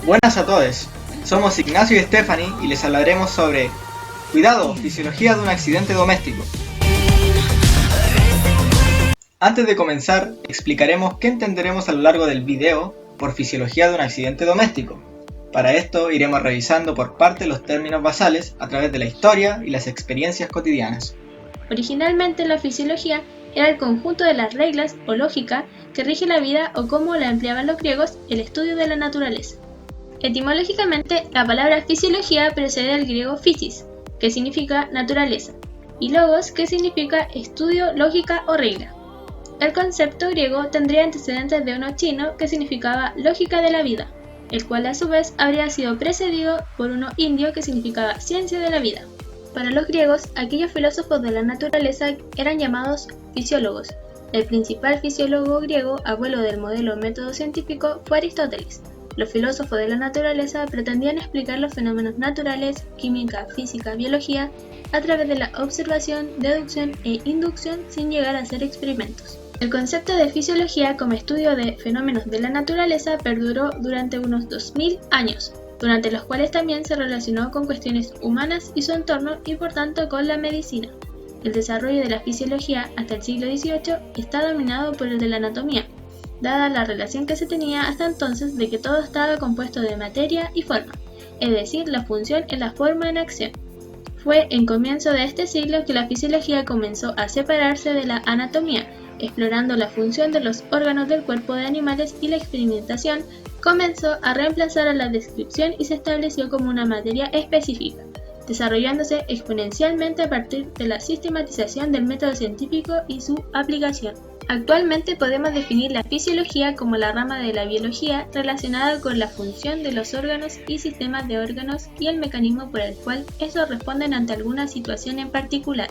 Buenas a todos, somos Ignacio y Stephanie y les hablaremos sobre cuidado, fisiología de un accidente doméstico. Antes de comenzar, explicaremos qué entenderemos a lo largo del video por fisiología de un accidente doméstico. Para esto iremos revisando por parte los términos basales a través de la historia y las experiencias cotidianas. Originalmente la fisiología era el conjunto de las reglas o lógica que rige la vida o como la empleaban los griegos, el estudio de la naturaleza. Etimológicamente, la palabra fisiología procede del griego physis, que significa naturaleza, y logos, que significa estudio, lógica o regla. El concepto griego tendría antecedentes de uno chino que significaba lógica de la vida, el cual a su vez habría sido precedido por uno indio que significaba ciencia de la vida. Para los griegos, aquellos filósofos de la naturaleza eran llamados fisiólogos. El principal fisiólogo griego, abuelo del modelo método científico, fue Aristóteles. Los filósofos de la naturaleza pretendían explicar los fenómenos naturales, química, física, biología, a través de la observación, deducción e inducción sin llegar a hacer experimentos. El concepto de fisiología como estudio de fenómenos de la naturaleza perduró durante unos 2000 años, durante los cuales también se relacionó con cuestiones humanas y su entorno y por tanto con la medicina. El desarrollo de la fisiología hasta el siglo XVIII está dominado por el de la anatomía, dada la relación que se tenía hasta entonces de que todo estaba compuesto de materia y forma, es decir, la función es la forma en acción. Fue en comienzo de este siglo que la fisiología comenzó a separarse de la anatomía, explorando la función de los órganos del cuerpo de animales y la experimentación comenzó a reemplazar a la descripción y se estableció como una materia específica, desarrollándose exponencialmente a partir de la sistematización del método científico y su aplicación. Actualmente podemos definir la fisiología como la rama de la biología relacionada con la función de los órganos y sistemas de órganos y el mecanismo por el cual estos responden ante alguna situación en particular.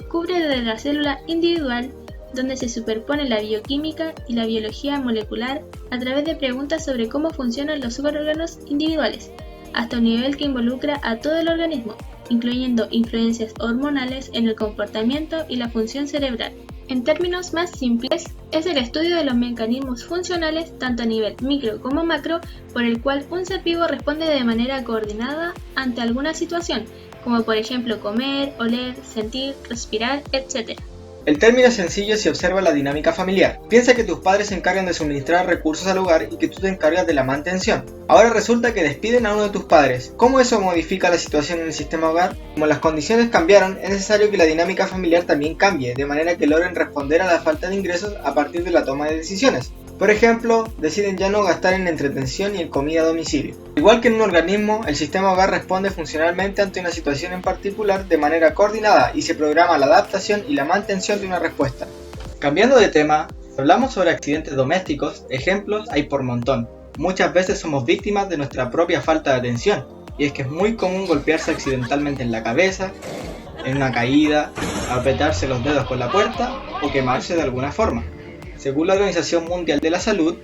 Cubre desde la célula individual, donde se superpone la bioquímica y la biología molecular a través de preguntas sobre cómo funcionan los órganos individuales, hasta un nivel que involucra a todo el organismo, incluyendo influencias hormonales en el comportamiento y la función cerebral. En términos más simples, es el estudio de los mecanismos funcionales, tanto a nivel micro como macro, por el cual un ser vivo responde de manera coordinada ante alguna situación, como por ejemplo comer, oler, sentir, respirar, etc. El término es sencillo si observa la dinámica familiar. Piensa que tus padres se encargan de suministrar recursos al hogar y que tú te encargas de la mantención. Ahora resulta que despiden a uno de tus padres. ¿Cómo eso modifica la situación en el sistema hogar? Como las condiciones cambiaron, es necesario que la dinámica familiar también cambie, de manera que logren responder a la falta de ingresos a partir de la toma de decisiones. Por ejemplo, deciden ya no gastar en entretención y en comida a domicilio. Igual que en un organismo, el sistema hogar responde funcionalmente ante una situación en particular de manera coordinada y se programa la adaptación y la mantención de una respuesta. Cambiando de tema, hablamos sobre accidentes domésticos, ejemplos hay por montón. Muchas veces somos víctimas de nuestra propia falta de atención, y es que es muy común golpearse accidentalmente en la cabeza, en una caída, apretarse los dedos con la puerta o quemarse de alguna forma. Según la Organización Mundial de la Salud,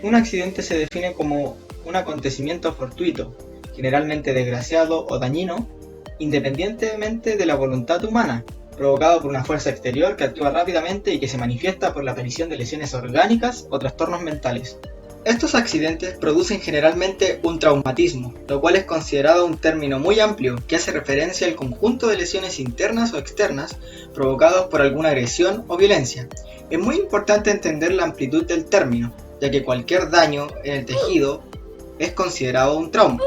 un accidente se define como un acontecimiento fortuito, generalmente desgraciado o dañino, independientemente de la voluntad humana, provocado por una fuerza exterior que actúa rápidamente y que se manifiesta por la aparición de lesiones orgánicas o trastornos mentales. Estos accidentes producen generalmente un traumatismo, lo cual es considerado un término muy amplio que hace referencia al conjunto de lesiones internas o externas provocados por alguna agresión o violencia. Es muy importante entender la amplitud del término, ya que cualquier daño en el tejido es considerado un trauma.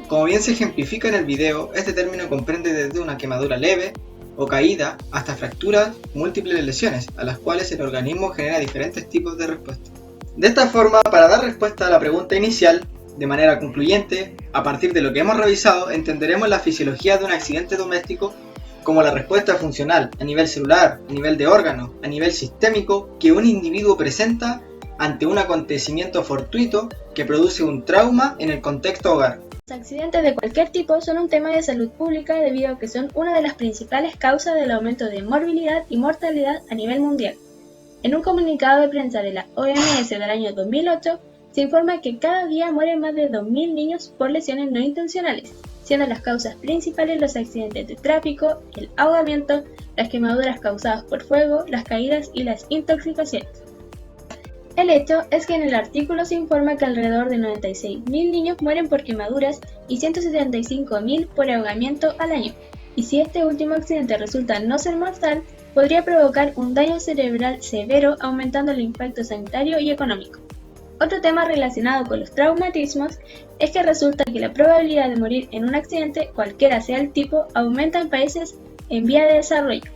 Como bien se ejemplifica en el video, este término comprende desde una quemadura leve o caída hasta fracturas, múltiples lesiones, a las cuales el organismo genera diferentes tipos de respuestas. De esta forma, para dar respuesta a la pregunta inicial, de manera concluyente, a partir de lo que hemos revisado, entenderemos la fisiología de un accidente doméstico como la respuesta funcional a nivel celular, a nivel de órgano, a nivel sistémico que un individuo presenta ante un acontecimiento fortuito que produce un trauma en el contexto hogar. Los accidentes de cualquier tipo son un tema de salud pública debido a que son una de las principales causas del aumento de morbilidad y mortalidad a nivel mundial. En un comunicado de prensa de la OMS del año 2008, se informa que cada día mueren más de 2.000 niños por lesiones no intencionales, siendo las causas principales los accidentes de tráfico, el ahogamiento, las quemaduras causadas por fuego, las caídas y las intoxicaciones. El hecho es que en el artículo se informa que alrededor de 96.000 niños mueren por quemaduras y 175.000 por ahogamiento al año, y si este último accidente resulta no ser mortal, podría provocar un daño cerebral severo, aumentando el impacto sanitario y económico. Otro tema relacionado con los traumatismos es que resulta que la probabilidad de morir en un accidente, cualquiera sea el tipo, aumenta en países en vía de desarrollo.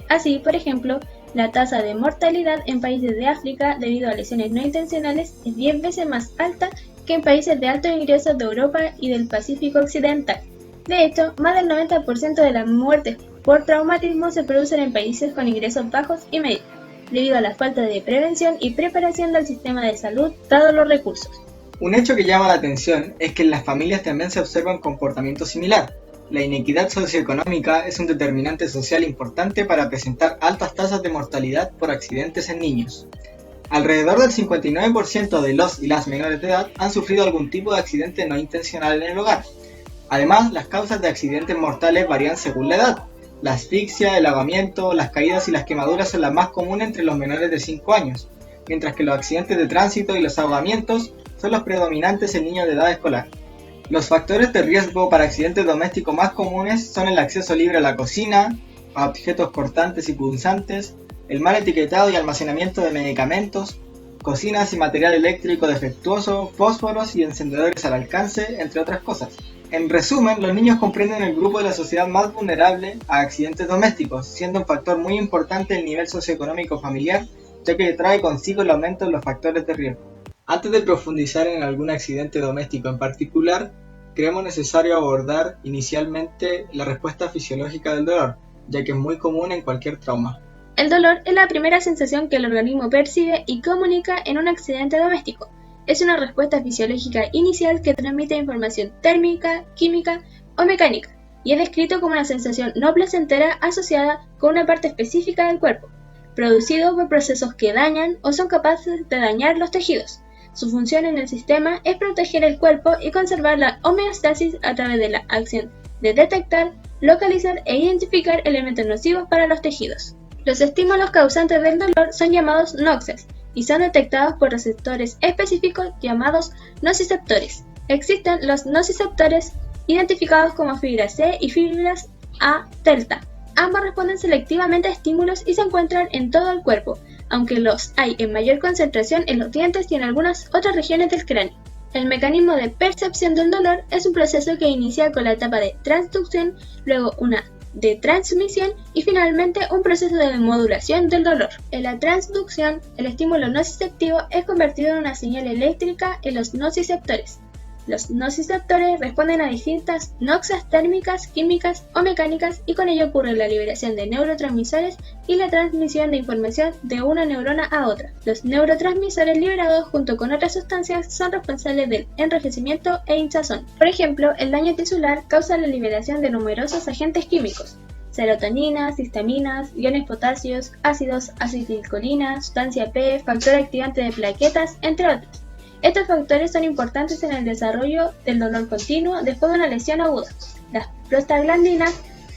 Así, por ejemplo, la tasa de mortalidad en países de África debido a lesiones no intencionales es 10 veces más alta que en países de alto ingreso de Europa y del Pacífico Occidental. De hecho, más del 90% de las muertes por traumatismo se producen en países con ingresos bajos y medios, debido a la falta de prevención y preparación del sistema de salud, dados los recursos. Un hecho que llama la atención es que en las familias también se observa un comportamiento similar. La inequidad socioeconómica es un determinante social importante para presentar altas tasas de mortalidad por accidentes en niños. Alrededor del 59% de los y las menores de edad han sufrido algún tipo de accidente no intencional en el hogar. Además, las causas de accidentes mortales varían según la edad. La asfixia, el ahogamiento, las caídas y las quemaduras son las más comunes entre los menores de 5 años, mientras que los accidentes de tránsito y los ahogamientos son los predominantes en niños de edad escolar. Los factores de riesgo para accidentes domésticos más comunes son el acceso libre a la cocina, a objetos cortantes y punzantes, el mal etiquetado y almacenamiento de medicamentos, cocinas y material eléctrico defectuoso, fósforos y encendedores al alcance, entre otras cosas. En resumen, los niños comprenden el grupo de la sociedad más vulnerable a accidentes domésticos, siendo un factor muy importante el nivel socioeconómico familiar, ya que trae consigo el aumento de los factores de riesgo. Antes de profundizar en algún accidente doméstico en particular, creemos necesario abordar inicialmente la respuesta fisiológica del dolor, ya que es muy común en cualquier trauma. El dolor es la primera sensación que el organismo percibe y comunica en un accidente doméstico. Es una respuesta fisiológica inicial que transmite información térmica, química o mecánica, y es descrito como una sensación no placentera asociada con una parte específica del cuerpo, producido por procesos que dañan o son capaces de dañar los tejidos. Su función en el sistema es proteger el cuerpo y conservar la homeostasis a través de la acción de detectar, localizar e identificar elementos nocivos para los tejidos. Los estímulos causantes del dolor son llamados noxes y son detectados por receptores específicos llamados nociceptores. Existen los nociceptores identificados como fibras C y fibras A delta. Ambos responden selectivamente a estímulos y se encuentran en todo el cuerpo, aunque los hay en mayor concentración en los dientes y en algunas otras regiones del cráneo. El mecanismo de percepción del dolor es un proceso que inicia con la etapa de transducción, luego una de transmisión y finalmente un proceso de modulación del dolor. En la transducción, el estímulo nociceptivo es convertido en una señal eléctrica en los nociceptores. Los nociceptores responden a distintas noxas térmicas, químicas o mecánicas y con ello ocurre la liberación de neurotransmisores y la transmisión de información de una neurona a otra. Los neurotransmisores liberados junto con otras sustancias son responsables del enrojecimiento e hinchazón. Por ejemplo, el daño tisular causa la liberación de numerosos agentes químicos: serotonina, histaminas, iones potasios, ácidos, acetilcolina, sustancia P, factor activante de plaquetas, entre otros. Estos factores son importantes en el desarrollo del dolor continuo después de una lesión aguda. Las prostaglandinas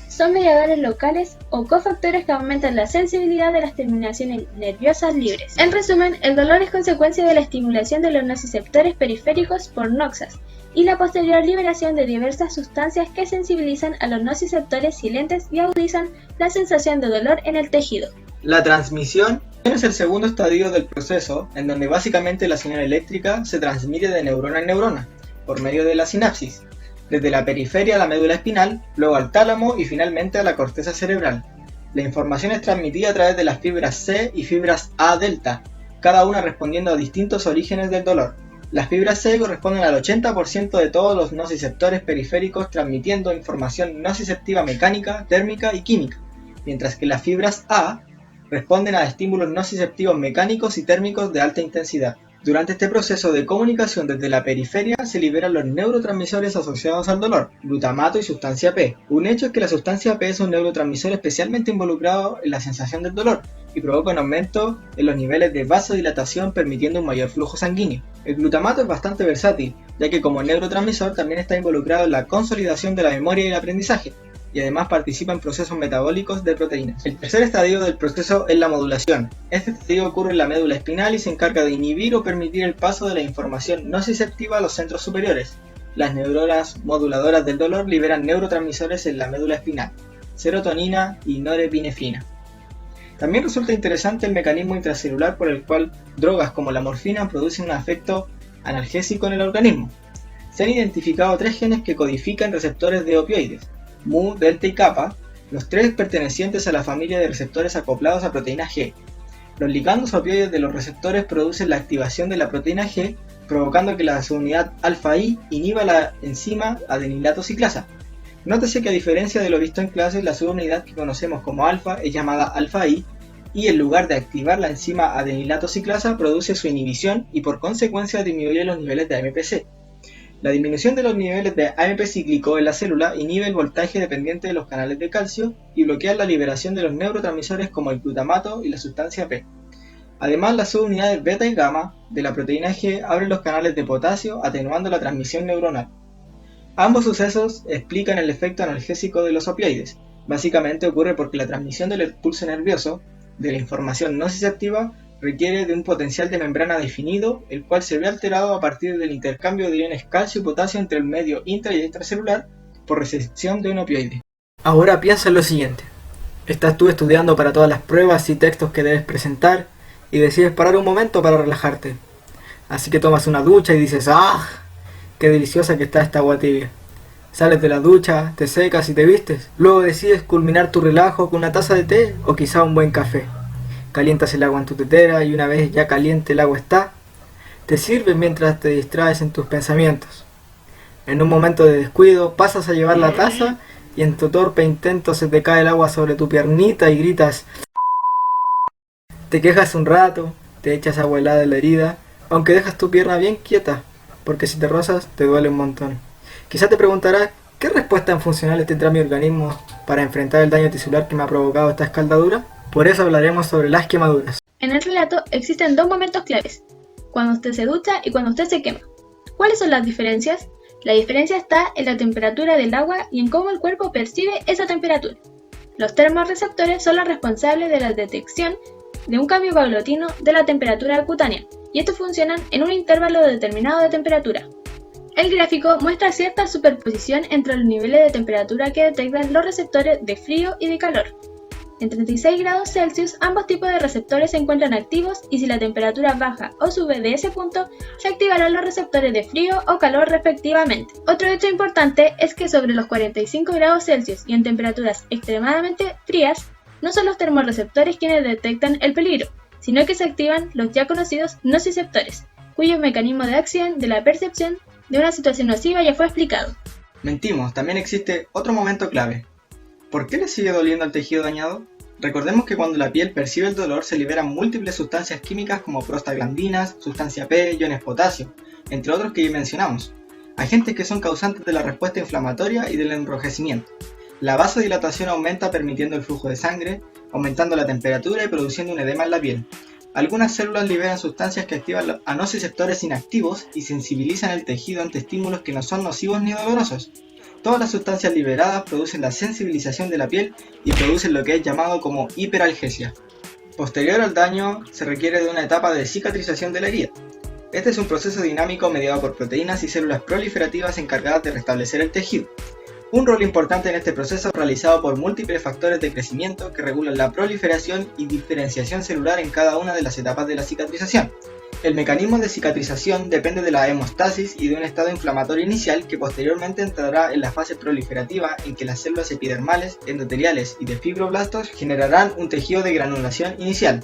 son mediadores locales o cofactores que aumentan la sensibilidad de las terminaciones nerviosas libres. En resumen, el dolor es consecuencia de la estimulación de los nociceptores periféricos por noxas y la posterior liberación de diversas sustancias que sensibilizan a los nociceptores silentes y agudizan la sensación de dolor en el tejido. La transmisión es el segundo estadio del proceso, en donde básicamente la señal eléctrica se transmite de neurona en neurona, por medio de la sinapsis, desde la periferia a la médula espinal, luego al tálamo y finalmente a la corteza cerebral. La información es transmitida a través de las fibras C y fibras A delta, cada una respondiendo a distintos orígenes del dolor. Las fibras C corresponden al 80% de todos los nociceptores periféricos transmitiendo información nociceptiva mecánica, térmica y química, mientras que las fibras A responden a estímulos nociceptivos mecánicos y térmicos de alta intensidad. Durante este proceso de comunicación desde la periferia se liberan los neurotransmisores asociados al dolor, glutamato y sustancia P. Un hecho es que la sustancia P es un neurotransmisor especialmente involucrado en la sensación del dolor y provoca un aumento en los niveles de vasodilatación permitiendo un mayor flujo sanguíneo. El glutamato es bastante versátil, ya que como neurotransmisor también está involucrado en la consolidación de la memoria y el aprendizaje. y además participa en procesos metabólicos de proteínas. El tercer estadio del proceso es la modulación. Este estadio ocurre en la médula espinal y se encarga de inhibir o permitir el paso de la información nociceptiva a los centros superiores. Las neuronas moduladoras del dolor liberan neurotransmisores en la médula espinal, serotonina y norepinefrina. También resulta interesante el mecanismo intracelular por el cual drogas como la morfina producen un efecto analgésico en el organismo. Se han identificado 3 genes que codifican receptores de opioides, mu, delta y kappa, los 3 pertenecientes a la familia de receptores acoplados a proteína G. Los ligandos opioides de los receptores producen la activación de la proteína G, provocando que la subunidad alfa-I inhiba la enzima adenilato ciclasa. Nótese que a diferencia de lo visto en clase, la subunidad que conocemos como alfa es llamada alfa-I y en lugar de activar la enzima adenilato ciclasa produce su inhibición y por consecuencia disminuye los niveles de AMPC. La disminución de los niveles de AMP cíclico en la célula inhibe el voltaje dependiente de los canales de calcio y bloquea la liberación de los neurotransmisores como el glutamato y la sustancia P. Además, las subunidades beta y gamma de la proteína G abren los canales de potasio, atenuando la transmisión neuronal. Ambos sucesos explican el efecto analgésico de los opioides. Básicamente ocurre porque la transmisión del impulso nervioso, de la información nociceptiva, requiere de un potencial de membrana definido, el cual se ve alterado a partir del intercambio de iones calcio y potasio entre el medio intra y extracelular por recepción de un opioide. Ahora piensa en lo siguiente. Estás tú estudiando para todas las pruebas y textos que debes presentar y decides parar un momento para relajarte. Así que tomas una ducha y dices ¡ah! ¡Qué deliciosa que está esta agua tibia! Sales de la ducha, te secas y te vistes. Luego decides culminar tu relajo con una taza de té o quizá un buen café. Calientas el agua en tu tetera y una vez ya caliente el agua está, te sirves mientras te distraes en tus pensamientos. En un momento de descuido pasas a llevar la taza y en tu torpe intento se te cae el agua sobre tu piernita y gritas. Te quejas un rato, te echas agua helada en la herida, aunque dejas tu pierna bien quieta, porque si te rozas te duele un montón. Quizá te preguntarás, ¿qué respuestas funcionales tendrá mi organismo para enfrentar el daño tisular que me ha provocado esta escaldadura? Por eso hablaremos sobre las quemaduras. En el relato existen 2 momentos claves, cuando usted se ducha y cuando usted se quema. ¿Cuáles son las diferencias? La diferencia está en la temperatura del agua y en cómo el cuerpo percibe esa temperatura. Los termorreceptores son los responsables de la detección de un cambio paulatino de la temperatura cutánea, y estos funcionan en un intervalo determinado de temperatura. El gráfico muestra cierta superposición entre los niveles de temperatura que detectan los receptores de frío y de calor. En 36 grados Celsius ambos tipos de receptores se encuentran activos y si la temperatura baja o sube de ese punto, se activarán los receptores de frío o calor respectivamente. Otro hecho importante es que sobre los 45 grados Celsius y en temperaturas extremadamente frías, no son los termorreceptores quienes detectan el peligro, sino que se activan los ya conocidos nociceptores, cuyo mecanismo de acción de la percepción de una situación nociva ya fue explicado. Mentimos, también existe otro momento clave. ¿Por qué le sigue doliendo al tejido dañado? Recordemos que cuando la piel percibe el dolor se liberan múltiples sustancias químicas como prostaglandinas, sustancia P, iones potasio, entre otros que ya mencionamos, agentes que son causantes de la respuesta inflamatoria y del enrojecimiento. La vasodilatación aumenta permitiendo el flujo de sangre, aumentando la temperatura y produciendo un edema en la piel. Algunas células liberan sustancias que activan a nociceptores inactivos y sensibilizan el tejido ante estímulos que no son nocivos ni dolorosos. Todas las sustancias liberadas producen la sensibilización de la piel y producen lo que es llamado como hiperalgesia. Posterior al daño, se requiere de una etapa de cicatrización de la herida. Este es un proceso dinámico mediado por proteínas y células proliferativas encargadas de restablecer el tejido. Un rol importante en este proceso es realizado por múltiples factores de crecimiento que regulan la proliferación y diferenciación celular en cada una de las etapas de la cicatrización. El mecanismo de cicatrización depende de la hemostasis y de un estado inflamatorio inicial que posteriormente entrará en la fase proliferativa en que las células epidermales, endoteliales y de fibroblastos generarán un tejido de granulación inicial.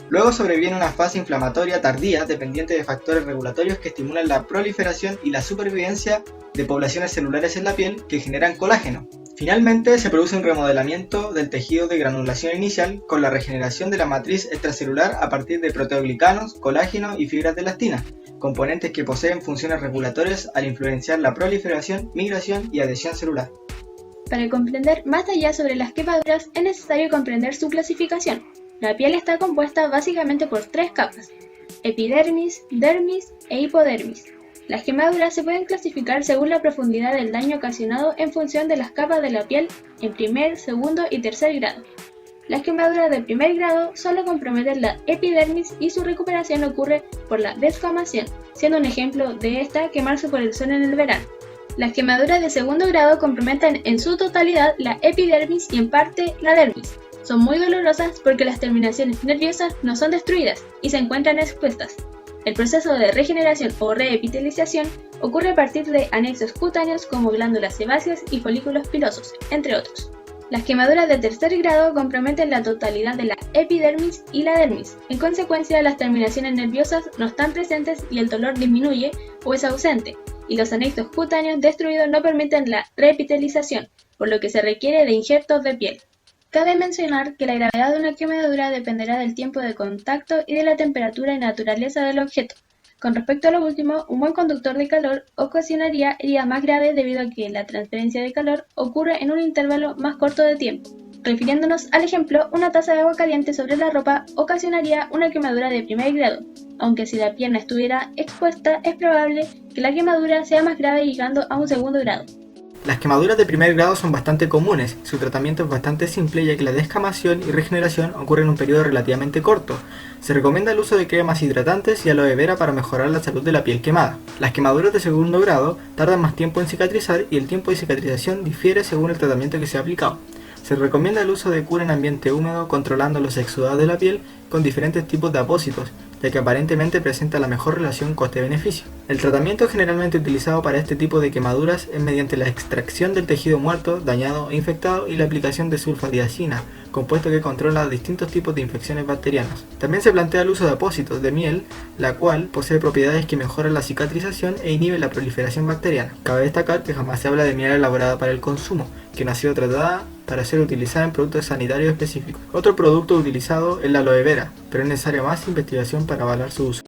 Luego sobreviene una fase inflamatoria tardía dependiente de factores regulatorios que estimulan la proliferación y la supervivencia de poblaciones celulares en la piel que generan colágeno. Finalmente se produce un remodelamiento del tejido de granulación inicial con la regeneración de la matriz extracelular a partir de proteoglicanos, colágeno y fibras de elastina, componentes que poseen funciones regulatorias al influenciar la proliferación, migración y adhesión celular. Para comprender más allá sobre las quemaduras es necesario comprender su clasificación. La piel está compuesta básicamente por 3 capas: epidermis, dermis e hipodermis. Las quemaduras se pueden clasificar según la profundidad del daño ocasionado en función de las capas de la piel en primer, segundo y tercer grado. Las quemaduras de primer grado solo comprometen la epidermis y su recuperación ocurre por la descamación, siendo un ejemplo de esta quemarse por el sol en el verano. Las quemaduras de segundo grado comprometen en su totalidad la epidermis y en parte la dermis. Son muy dolorosas porque las terminaciones nerviosas no son destruidas y se encuentran expuestas. El proceso de regeneración o reepitelización ocurre a partir de anexos cutáneos como glándulas sebáceas y folículos pilosos, entre otros. Las quemaduras de tercer grado comprometen la totalidad de la epidermis y la dermis. En consecuencia, las terminaciones nerviosas no están presentes y el dolor disminuye o es ausente, y los anexos cutáneos destruidos no permiten la reepitelización, por lo que se requiere de injertos de piel. Cabe mencionar que la gravedad de una quemadura dependerá del tiempo de contacto y de la temperatura y naturaleza del objeto. Con respecto a lo último, un buen conductor de calor ocasionaría heridas más graves debido a que la transferencia de calor ocurre en un intervalo más corto de tiempo. Refiriéndonos al ejemplo, una taza de agua caliente sobre la ropa ocasionaría una quemadura de primer grado, aunque si la pierna estuviera expuesta es probable que la quemadura sea más grave llegando a un segundo grado. Las quemaduras de primer grado son bastante comunes, su tratamiento es bastante simple ya que la descamación y regeneración ocurren en un periodo relativamente corto. Se recomienda el uso de cremas hidratantes y aloe vera para mejorar la salud de la piel quemada. Las quemaduras de segundo grado tardan más tiempo en cicatrizar y el tiempo de cicatrización difiere según el tratamiento que se ha aplicado. Se recomienda el uso de cura en ambiente húmedo controlando los exudados de la piel con diferentes tipos de apósitos, ya que aparentemente presenta la mejor relación coste-beneficio. El tratamiento generalmente utilizado para este tipo de quemaduras es mediante la extracción del tejido muerto, dañado e infectado y la aplicación de sulfadiazina, compuesto que controla distintos tipos de infecciones bacterianas. También se plantea el uso de apósitos de miel, la cual posee propiedades que mejoran la cicatrización e inhiben la proliferación bacteriana. Cabe destacar que jamás se habla de miel elaborada para el consumo, que no ha sido tratada para ser utilizada en productos sanitarios específicos. Otro producto utilizado es la aloe vera, pero es necesaria más investigación para avalar su uso.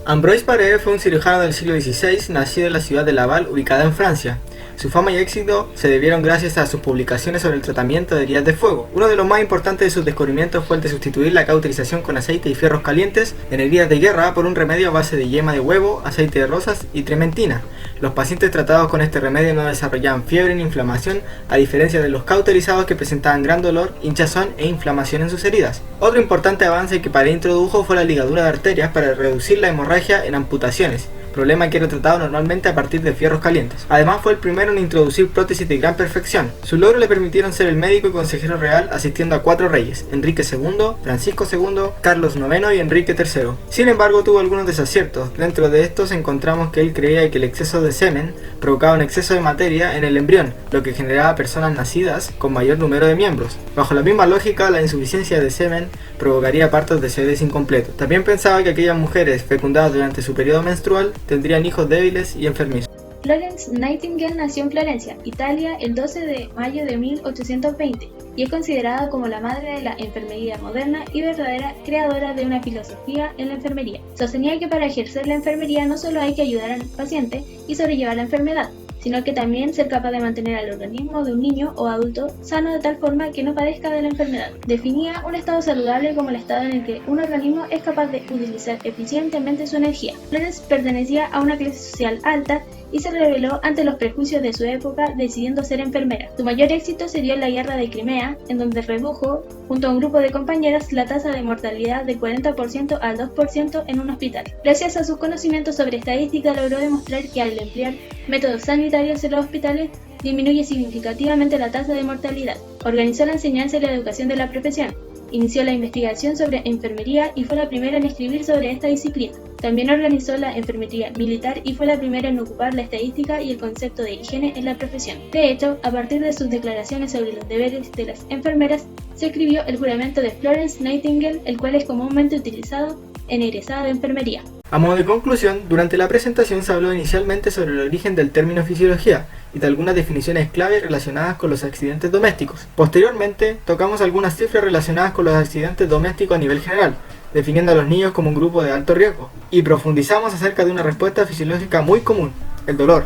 Ambroise Paré fue un cirujano del siglo XVI nacido en la ciudad de Laval, ubicada en Francia. Su fama y éxito se debieron gracias a sus publicaciones sobre el tratamiento de heridas de fuego. Uno de los más importantes de sus descubrimientos fue el de sustituir la cauterización con aceite y fierros calientes en heridas de guerra por un remedio a base de yema de huevo, aceite de rosas y trementina. Los pacientes tratados con este remedio no desarrollaban fiebre ni inflamación, a diferencia de los cauterizados que presentaban gran dolor, hinchazón e inflamación en sus heridas. Otro importante avance que Paré introdujo fue la ligadura de arterias para reducir la hemorragia en amputaciones, problema que era tratado normalmente a partir de fierros calientes. Además fue el primero en introducir prótesis de gran perfección. Sus logros le permitieron ser el médico y consejero real asistiendo a 4 reyes: Enrique II, Francisco II, Carlos IX y Enrique III. Sin embargo tuvo algunos desaciertos. Dentro de estos encontramos que él creía que el exceso de semen provocaba un exceso de materia en el embrión, lo que generaba personas nacidas con mayor número de miembros. Bajo la misma lógica, la insuficiencia de semen provocaría partos de sedes incompletos. También pensaba que aquellas mujeres fecundadas durante su periodo menstrual tendrían hijos débiles y enfermizos. Florence Nightingale nació en Florencia, Italia, el 12 de mayo de 1820 y es considerada como la madre de la enfermería moderna y verdadera creadora de una filosofía en la enfermería. Sostenía que para ejercer la enfermería no solo hay que ayudar al paciente y sobrellevar la enfermedad, sino que también ser capaz de mantener al organismo de un niño o adulto sano de tal forma que no padezca de la enfermedad. Definía un estado saludable como el estado en el que un organismo es capaz de utilizar eficientemente su energía. Florence pertenecía a una clase social alta y se rebeló ante los prejuicios de su época decidiendo ser enfermera. Su mayor éxito se dio en la Guerra de Crimea, en donde redujo, junto a un grupo de compañeras, la tasa de mortalidad de 40% al 2% en un hospital. Gracias a sus conocimientos sobre estadística logró demostrar que al emplear métodos sanitarios en los hospitales disminuye significativamente la tasa de mortalidad. Organizó la enseñanza y la educación de la profesión. Inició la investigación sobre enfermería y fue la primera en escribir sobre esta disciplina. También organizó la enfermería militar y fue la primera en ocupar la estadística y el concepto de higiene en la profesión. De hecho, a partir de sus declaraciones sobre los deberes de las enfermeras, se escribió el juramento de Florence Nightingale, el cual es comúnmente utilizado en egresada de enfermería. A modo de conclusión, durante la presentación se habló inicialmente sobre el origen del término fisiología y de algunas definiciones clave relacionadas con los accidentes domésticos. Posteriormente, tocamos algunas cifras relacionadas con los accidentes domésticos a nivel general, definiendo a los niños como un grupo de alto riesgo, y profundizamos acerca de una respuesta fisiológica muy común, el dolor.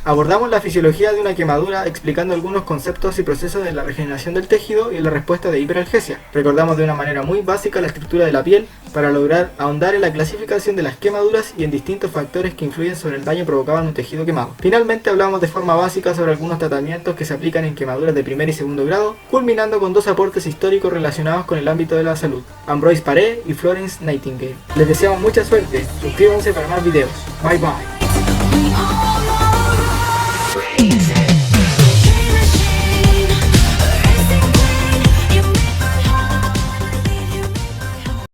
Abordamos la fisiología de una quemadura explicando algunos conceptos y procesos de la regeneración del tejido y la respuesta de hiperalgesia. Recordamos de una manera muy básica la estructura de la piel para lograr ahondar en la clasificación de las quemaduras y en distintos factores que influyen sobre el daño provocado en un tejido quemado. Finalmente hablamos de forma básica sobre algunos tratamientos que se aplican en quemaduras de primer y segundo grado, culminando con dos aportes históricos relacionados con el ámbito de la salud, Ambroise Paré y Florence Nightingale. Les deseamos mucha suerte, suscríbanse para más videos. Bye bye.